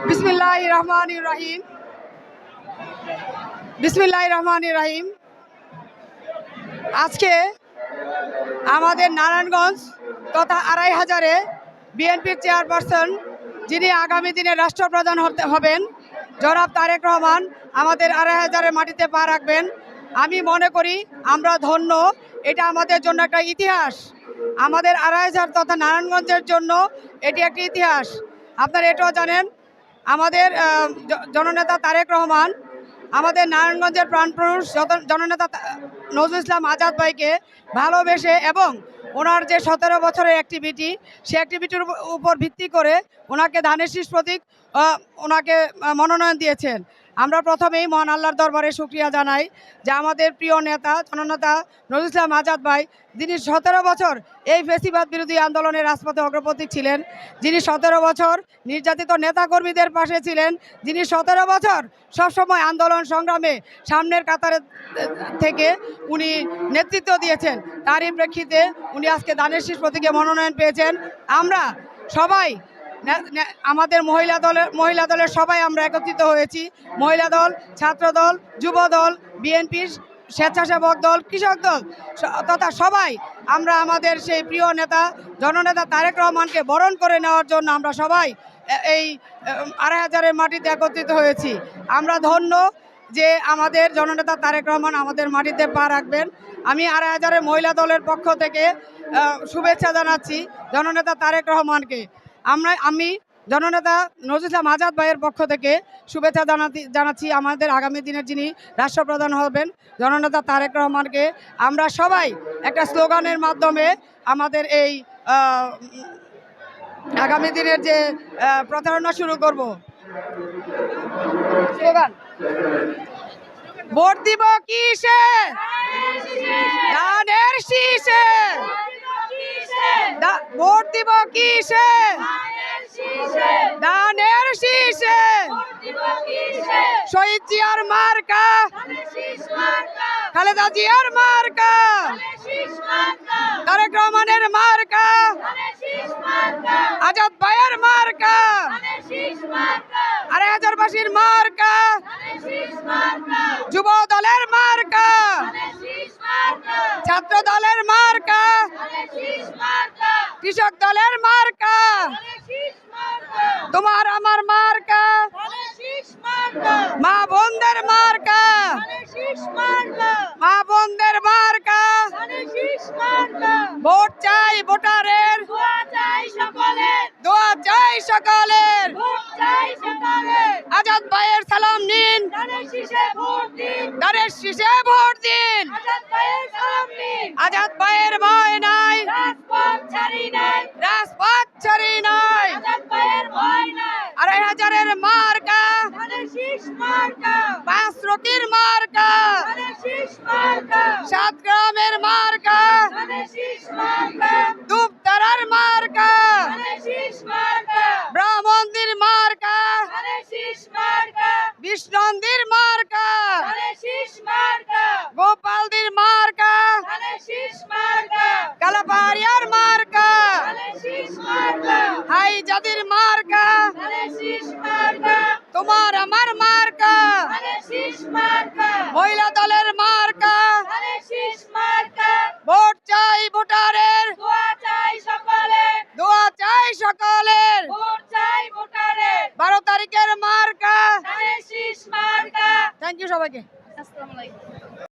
বিসমিল্লাহির রহমানির রহিম। বিসমিল্লাহির রহমানির রহিম। আজকে আমাদের নারায়ণগঞ্জ তথা আড়াই হাজারে বিএনপির চেয়ারপারসন, যিনি আগামী দিনে রাষ্ট্রপ্রধান হবেন, জনাব তারেক রহমান আমাদের আড়াই হাজারের মাটিতে পা রাখবেন। আমি মনে করি আমরা ধন্য। এটা আমাদের জন্য একটা ইতিহাস। আমাদের আড়াই হাজার তথা নারায়ণগঞ্জের জন্য এটি একটি ইতিহাস। আপনারা এটাও জানেন, আমাদের জননেতা তারেক রহমান আমাদের নারায়ণগঞ্জের প্রাণপুরুষ জননেতা নজরুল ইসলাম আজাদ ভাইকে ভালোবেসে এবং ওনার যে 17 বছরের অ্যাক্টিভিটি, সেই অ্যাক্টিভিটির উপর ভিত্তি করে ওনাকে ধানের শীষ প্রতীক ওনাকে মনোনয়ন দিয়েছেন। আমরা প্রথমেই মহান আল্লাহর দরবারে শুকরিয়া জানাই যে আমাদের প্রিয় নেতা জননেতা নজরুল ইসলাম আজাদ ভাই, যিনি 17 বছর এই ফেসিবাদ বিরোধী আন্দোলনের রাজপথে অগ্রপথিক ছিলেন, যিনি 17 বছর নির্যাতিত নেতাকর্মীদের পাশে ছিলেন, যিনি 17 বছর সবসময় আন্দোলন সংগ্রামে সামনের কাতারে থেকে উনি নেতৃত্ব দিয়েছেন। তারই প্রেক্ষিতে উনি আজকে ধানের শীষ প্রতীকে মনোনয়ন পেয়েছেন। আমরা সবাই আমাদের মহিলা দলের সবাই আমরা একত্রিত হয়েছি। মহিলা দল, ছাত্র দল, যুব দল, বিএনপি, স্বেচ্ছাসেবক দল, কৃষক দল তথা সবাই আমরা আমাদের সেই প্রিয় নেতা জননেতা তারেক রহমানকে বরণ করে নেওয়ার জন্য আমরা সবাই এই আড়াই হাজারের মাটিতে একত্রিত হয়েছি। আমরা ধন্য যে আমাদের জননেতা তারেক রহমান আমাদের মাটিতে পা রাখবেন। আমি আড়াই হাজারের মহিলা দলের পক্ষ থেকে শুভেচ্ছা জানাচ্ছি জননেতা তারেক রহমানকে। আমি জননেতা নজরুল ইসলাম আজাদ ভাইয়ের পক্ষ থেকে শুভেচ্ছা জানাচ্ছি আমাদের আগামী দিনের যিনি রাষ্ট্রপ্রধান হবেন জননেতা তারেক রহমানকে। আমরা সবাই একটা স্লোগানের মাধ্যমে আমাদের এই আগামী দিনের যে প্রচারণা শুরু করব। স্লোগান, ভোট দিব কিসে? ধানের শীষে। ভোট দিব কিসে? ধানের শীষে। শহীদ জিয়ার মার্কা, খালেদা জিয়ার মার্কা, তারেক রহমানের মার্কা, আজাদ ভাইয়ের মার্কা, আড়াই হাজারবাসীর মার্কা, যুব দলের মার্কা, ছাত্র দলের মার্কা, কৃষক দলের মার্কা, তোমার আমার মার্কা, মা বোনদের মার্কা, মা বোনদের মার্কা। ভোট চাই ভোটারের, দোয়া চাই সকলের। আজাদ ভাইয়ের সালাম নিন, ধানের শীষে ভোট দিন। আজাদ ভাইয়ের ভয় নাই, রাজপথ ছাড়ি নাই। আড়াই হাজারের মার্কা, পাঁচ রকির মার্কা, সাত গ্রামের মার্কা, দুপতারার মার্কা, ব্রাহ্মণদের মার্কা, বিষ্ণন্দির মার্কা, গোপালদের মার্কা, কালাপাড়িয়ার মার্কা, হাই জাতির মার্কা, তোমার আমার মার্কা, মহিলা দলের মার্কা। ভোট চাই ভোটারের, দোয়া চাই সকলের। 12 তারিখের মার্কা। থ্যাংক ইউ সবাইকে।